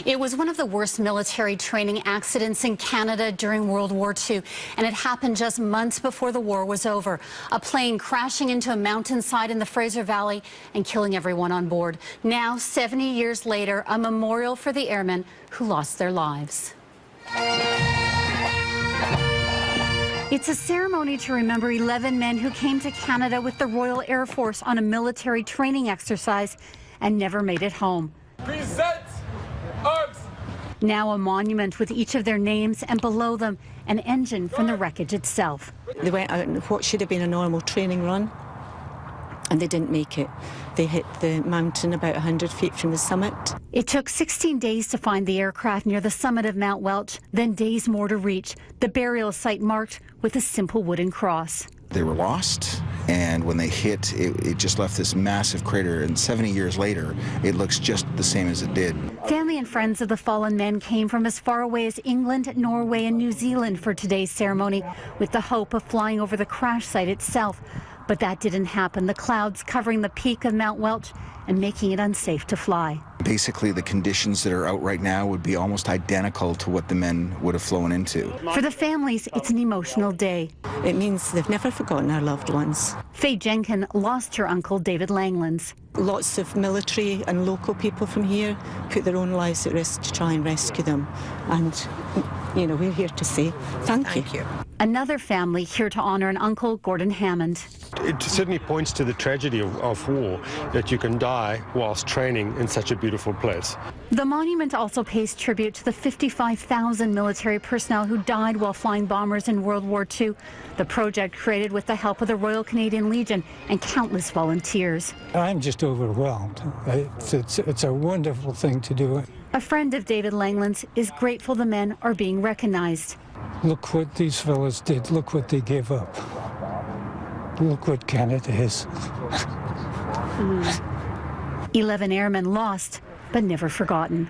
It was one of the worst military training accidents in Canada during World War II, and it happened just months before the war was over. A plane crashing into a mountainside in the Fraser Valley and killing everyone on board. Now, 70 years later, a memorial for the airmen who lost their lives. It's a ceremony to remember 11 men who came to Canada with the Royal Air Force on a military training exercise and never made it home. Present arms. Now a monument with each of their names, and below them an engine from the wreckage itself. They went out on what should have been a normal training run, and they didn't make it. They hit the mountain about 100 feet from the summit. It took 16 days to find the aircraft near the summit of Mount Welch, then days more to reach the burial site marked with a simple wooden cross. They were lost, and when they hit, it just left this massive crater, and 70 years later, it looks just the same as it did. Family and friends of the fallen men came from as far away as England, Norway, and New Zealand for today's ceremony, with the hope of flying over the crash site itself. But that didn't happen. The clouds covering the peak of Mount Welch and making it unsafe to fly. Basically, the conditions that are out right now would be almost identical to what the men would have flown into. For the families, it's an emotional day. It means they've never forgotten our loved ones. Faye Jenkin lost her uncle, David Langlands. Lots of military and local people from here put their own lives at risk to try and rescue them. And, you know, we're here to say thank you. Another family here to honor an uncle, Gordon Hammond. It certainly points to the tragedy of war, that you can die whilst training in such a beautiful place. The monument also pays tribute to the 55,000 military personnel who died while flying bombers in World War II. The project created with the help of the Royal Canadian Legion and countless volunteers. I'm just overwhelmed. It's a wonderful thing to do. A friend of David Langlands is grateful the men are being recognized. Look what these fellows did. Look what they gave up. Look what Canada is. 11 airmen lost, but never forgotten.